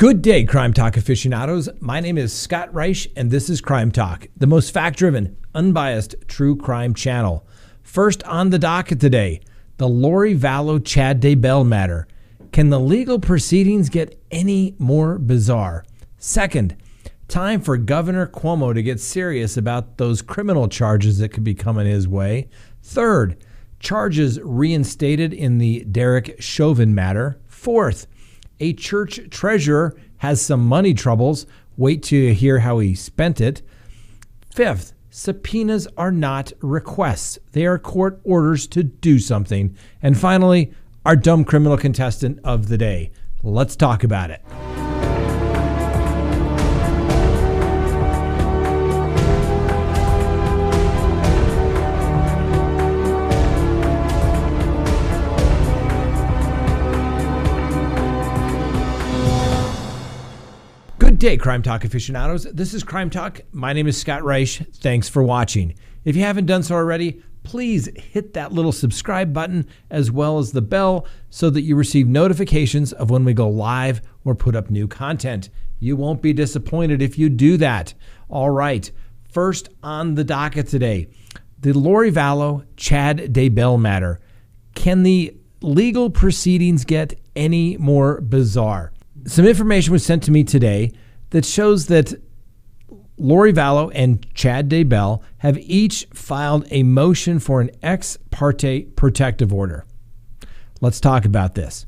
Good day, Crime Talk aficionados. My name is Scott Reisch, and this is Crime Talk, the most fact-driven, unbiased true crime channel. First on the docket today, the Lori Vallow Chad Daybell matter. Can the legal proceedings get any more bizarre? Second, time for Governor Cuomo to get serious about those criminal charges that could be coming his way. Third, charges reinstated in the Derek Chauvin matter. Fourth, a church treasurer has some money troubles. Wait till you hear how he spent it. Fifth, subpoenas are not requests. They are court orders to do something. And finally, our dumb criminal contestant of the day. Let's talk about it. Good day, Crime Talk aficionados. This is Crime Talk. My name is Scott Reisch. Thanks for watching. If you haven't done so already, please hit that little subscribe button as well as the bell so that you receive notifications of when we go live or put up new content. You won't be disappointed if you do that. All right, first on the docket today, the Lori Vallow Chad Daybell matter. Can the legal proceedings get any more bizarre? Some information was sent to me today that shows that Lori Vallow and Chad Daybell have each filed a motion for an ex parte protective order. Let's talk about this.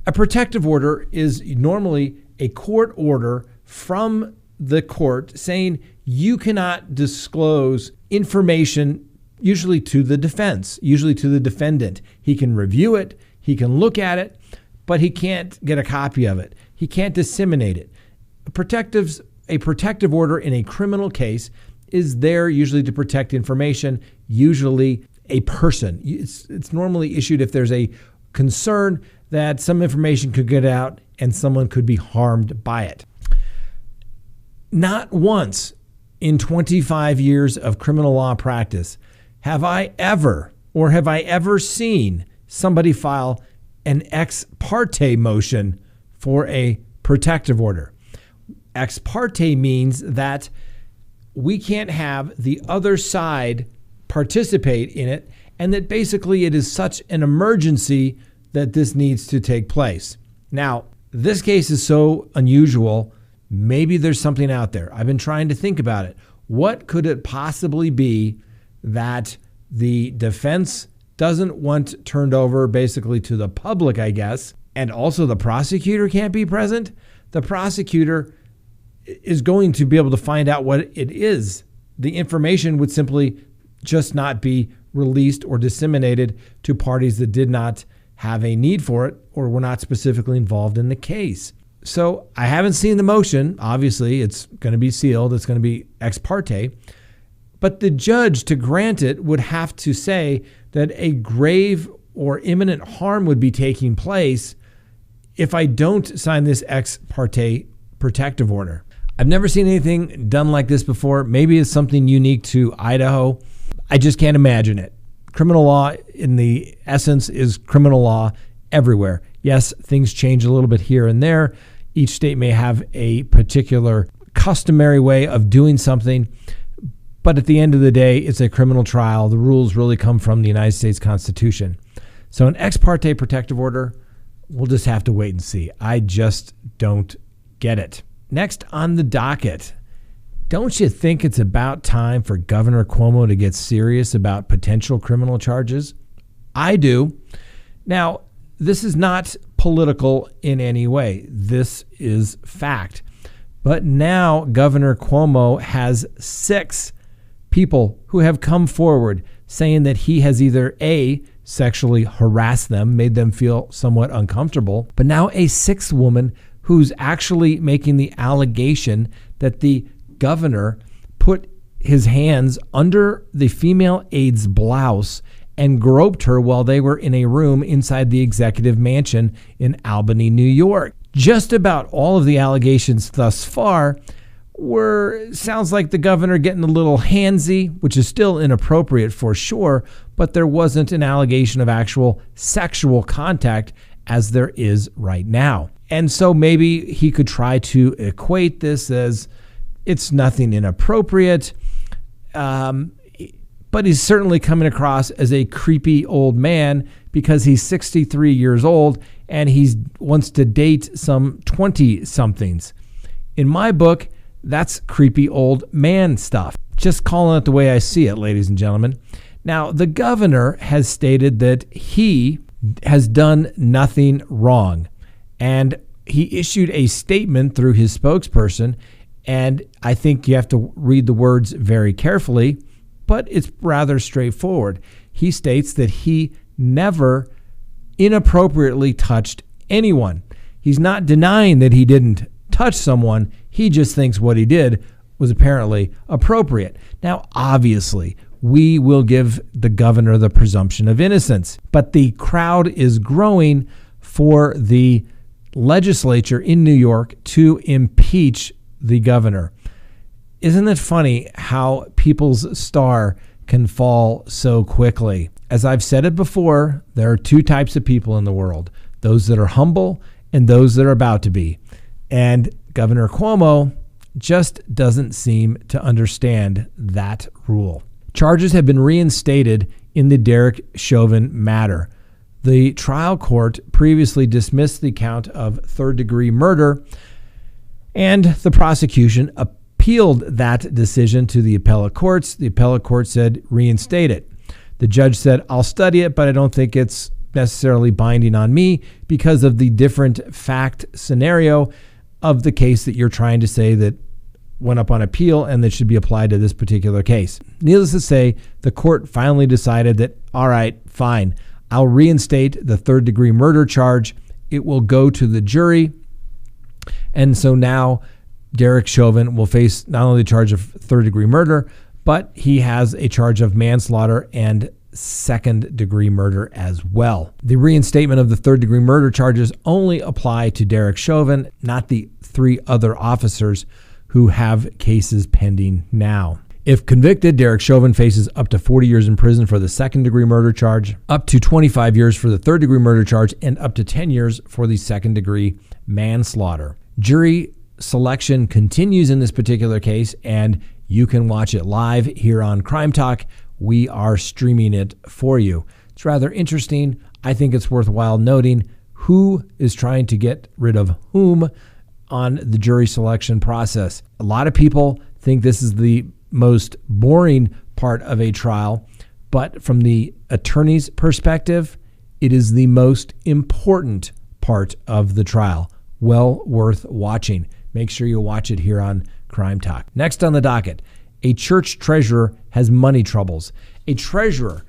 A protective order is normally a court order from the court saying you cannot disclose information, usually to the defense, usually to the defendant. He can review it, he can look at it, but he can't get a copy of it. He can't disseminate it. A protective order in a criminal case is there usually to protect information, usually a person. It's normally issued if there's a concern that some information could get out and someone could be harmed by it. Not once in 25 years of criminal law practice have I ever seen somebody file an ex parte motion for a protective order. Ex parte means that we can't have the other side participate in it, and that basically it is such an emergency that this needs to take place. Now, this case is so unusual, maybe there's something out there. I've been trying to think about it. What could it possibly be that the defense doesn't want turned over basically to the public, I guess, and also the prosecutor can't be present? The prosecutor is going to be able to find out what it is. The information would simply just not be released or disseminated to parties that did not have a need for it or were not specifically involved in the case. So I haven't seen the motion. Obviously, it's going to be sealed. It's going to be ex parte. But the judge, to grant it, would have to say that a grave or imminent harm would be taking place if I don't sign this ex parte protective order. I've never seen anything done like this before. Maybe it's something unique to Idaho. I just can't imagine it. Criminal law, in the essence, is criminal law everywhere. Yes, things change a little bit here and there. Each state may have a particular customary way of doing something, but at the end of the day, it's a criminal trial. The rules really come from the United States Constitution. So an ex parte protective order, we'll just have to wait and see. I just don't get it. Next on the docket, don't you think it's about time for Governor Cuomo to get serious about potential criminal charges? I do. Now, this is not political in any way. This is fact. But now Governor Cuomo has 6 people who have come forward saying that he has either A, sexually harassed them, made them feel somewhat uncomfortable, but now a 6th woman who's actually making the allegation that the governor put his hands under the female aide's blouse and groped her while they were in a room inside the executive mansion in Albany, New York. Just about all of the allegations thus far sounds like the governor getting a little handsy, which is still inappropriate for sure, but there wasn't an allegation of actual sexual contact as there is right now. And so maybe he could try to equate this as it's nothing inappropriate, but he's certainly coming across as a creepy old man because he's 63 years old and he wants to date some 20-somethings. In my book, that's creepy old man stuff. Just calling it the way I see it, ladies and gentlemen. Now, the governor has stated that he has done nothing wrong, and he issued a statement through his spokesperson, and I think you have to read the words very carefully, but it's rather straightforward. He states that he never inappropriately touched anyone. He's not denying that he didn't touch someone. He just thinks what he did was apparently appropriate. Now, obviously, we will give the governor the presumption of innocence, but the crowd is growing for the legislature in New York to impeach the governor. Isn't it funny how people's star can fall so quickly? As I've said it before, there are two types of people in the world, those that are humble and those that are about to be. And Governor Cuomo just doesn't seem to understand that rule. Charges have been reinstated in the Derek Chauvin matter. The trial court previously dismissed the count of third-degree murder, and the prosecution appealed that decision to the appellate courts. The appellate court said reinstate it. The judge said, I'll study it, but I don't think it's necessarily binding on me because of the different fact scenario of the case that you're trying to say that went up on appeal and that should be applied to this particular case. Needless to say, the court finally decided that, all right, fine, I'll reinstate the third-degree murder charge. It will go to the jury. And so now Derek Chauvin will face not only the charge of third-degree murder, but he has a charge of manslaughter and second-degree murder as well. The reinstatement of the third-degree murder charges only apply to Derek Chauvin, not the three other officers who have cases pending now. If convicted, Derek Chauvin faces up to 40 years in prison for the second-degree murder charge, up to 25 years for the third-degree murder charge, and up to 10 years for the second-degree manslaughter. Jury selection continues in this particular case, and you can watch it live here on Crime Talk. We are streaming it for you. It's rather interesting. I think it's worthwhile noting who is trying to get rid of whom on the jury selection process. A lot of people think this is the most boring part of a trial, but from the attorney's perspective, it is the most important part of the trial. Well worth watching. Make sure you watch it here on Crime Talk. Next on the docket, a church treasurer has money troubles. A treasurer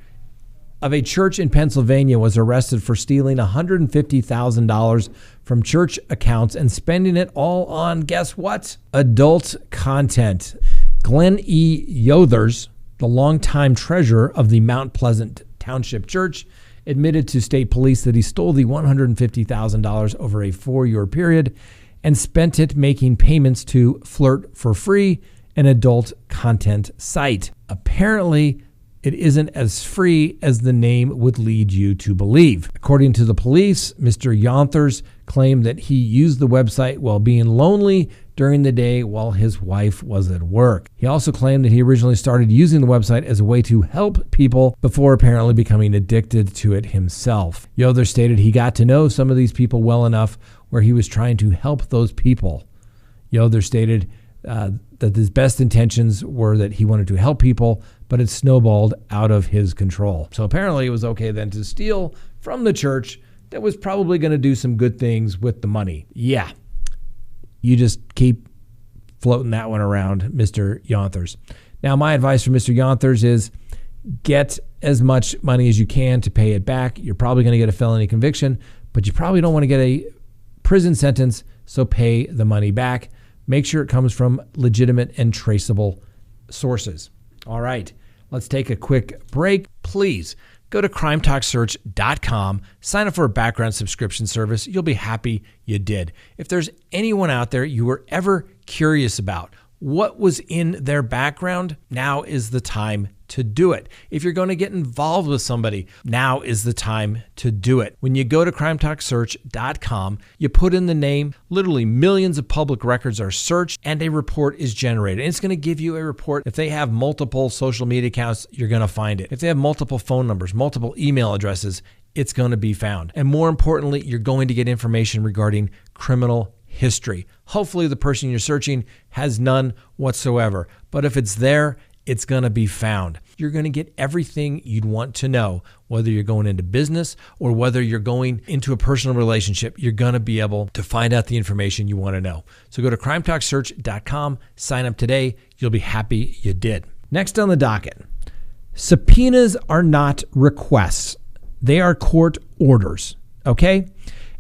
of a church in Pennsylvania was arrested for stealing $150,000 from church accounts and spending it all on, guess what? Adult content. Glenn E. Yothers, the longtime treasurer of the Mount Pleasant Township Church, admitted to state police that he stole the $150,000 over a 4-year period and spent it making payments to Flirt for Free, an adult content site. Apparently, it isn't as free as the name would lead you to believe. According to the police, Mr. Yothers claimed that he used the website while being lonely during the day while his wife was at work. He also claimed that he originally started using the website as a way to help people before apparently becoming addicted to it himself. Yothers stated he got to know some of these people well enough where he was trying to help those people. Yothers stated that his best intentions were that he wanted to help people, but it snowballed out of his control. So apparently it was okay then to steal from the church that was probably going to do some good things with the money. Yeah, you just keep floating that one around, Mr. Yothers. Now, my advice for Mr. Yothers is get as much money as you can to pay it back. You're probably going to get a felony conviction, but you probably don't want to get a prison sentence, so pay the money back. Make sure it comes from legitimate and traceable sources. All right, let's take a quick break. Please go to CrimeTalkSearch.com, sign up for a background subscription service. You'll be happy you did. If there's anyone out there you were ever curious about what was in their background, now is the time to do it. If you're going to get involved with somebody, now is the time to do it. When you go to CrimeTalkSearch.com, you put in the name, literally millions of public records are searched, and a report is generated. And it's going to give you a report. If they have multiple social media accounts, you're going to find it. If they have multiple phone numbers, multiple email addresses, it's going to be found. And more importantly, you're going to get information regarding criminal history. Hopefully the person you're searching has none whatsoever. But if it's there, it's going to be found. You're going to get everything you'd want to know, whether you're going into business or whether you're going into a personal relationship. You're going to be able to find out the information you want to know. So go to CrimeTalkSearch.com, sign up today. You'll be happy you did. Next on the docket, subpoenas are not requests. They are court orders, okay?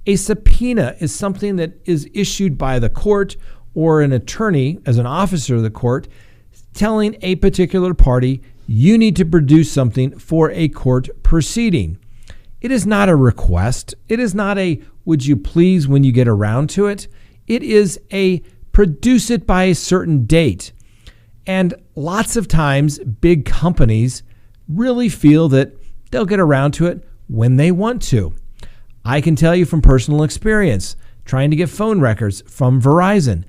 A subpoena is something that is issued by the court or an attorney as an officer of the court telling a particular party, you need to produce something for a court proceeding. It is not a request. It is not a, would you please when you get around to it? It is a, produce it by a certain date. And lots of times, big companies really feel that they'll get around to it when they want to. I can tell you from personal experience, trying to get phone records from Verizon.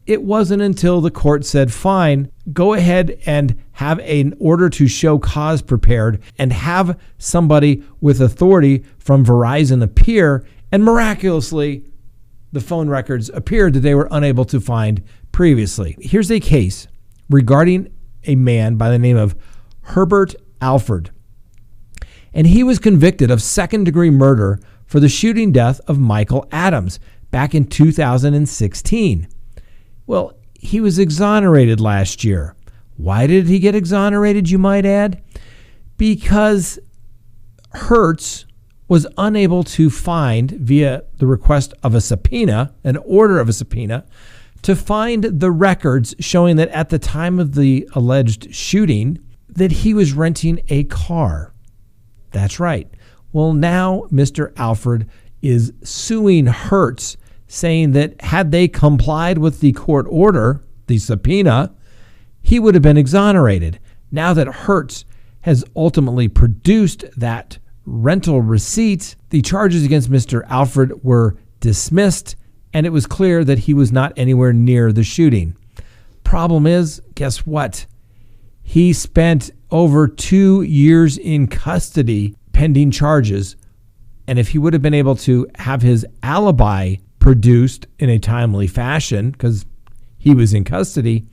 It wasn't until the court said, fine, go ahead and have an order to show cause prepared and have somebody with authority from Verizon appear, and miraculously, the phone records appeared that they were unable to find previously. Here's a case regarding a man by the name of Herbert Alford. And he was convicted of second-degree murder for the shooting death of Michael Adams back in 2016. Well, he was exonerated last year. Why did he get exonerated, you might add? Because Hertz was unable to find, via the request of a subpoena, an order of a subpoena, to find the records showing that at the time of the alleged shooting, that he was renting a car. That's right. Well, now Mr. Alford is suing Hertz, saying that had they complied with the court order, the subpoena, he would have been exonerated. Now that Hertz has ultimately produced that rental receipt, the charges against Mr. Alford were dismissed, and it was clear that he was not anywhere near the shooting. Problem is, guess what? He spent over 2 years in custody pending charges, and if he would have been able to have his alibi produced in a timely fashion, because he was in custody,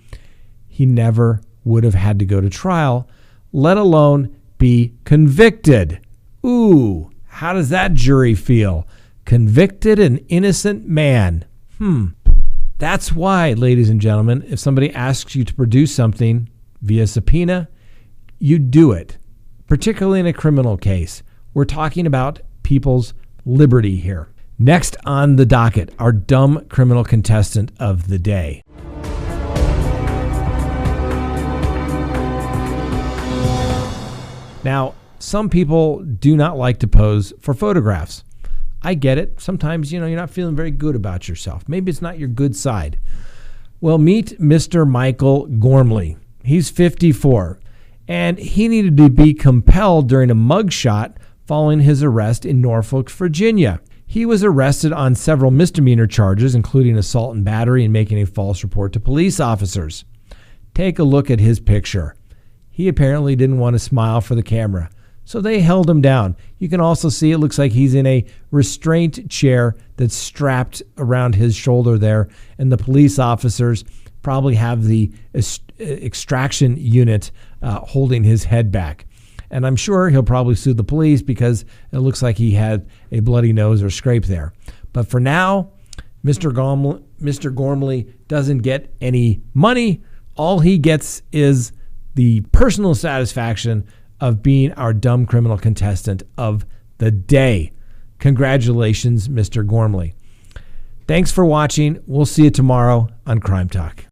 he never would have had to go to trial, let alone be convicted. Ooh, how does that jury feel? Convicted an innocent man. That's why, ladies and gentlemen, if somebody asks you to produce something via subpoena, you do it, particularly in a criminal case. We're talking about people's liberty here. Next on the docket, our dumb criminal contestant of the day. Now, some people do not like to pose for photographs. I get it. Sometimes, you're not feeling very good about yourself. Maybe it's not your good side. Well, meet Mr. Michael Gormley. He's 54, and he needed to be compelled during a mugshot following his arrest in Norfolk, Virginia. He was arrested on several misdemeanor charges, including assault and battery and making a false report to police officers. Take a look at his picture. He apparently didn't want to smile for the camera, so they held him down. You can also see it looks like he's in a restraint chair that's strapped around his shoulder there, and the police officers probably have the extraction unit holding his head back. And I'm sure he'll probably sue the police because it looks like he had a bloody nose or scrape there. But for now, Mr. Gormley doesn't get any money. All he gets is the personal satisfaction of being our dumb criminal contestant of the day. Congratulations, Mr. Gormley. Thanks for watching. We'll see you tomorrow on Crime Talk.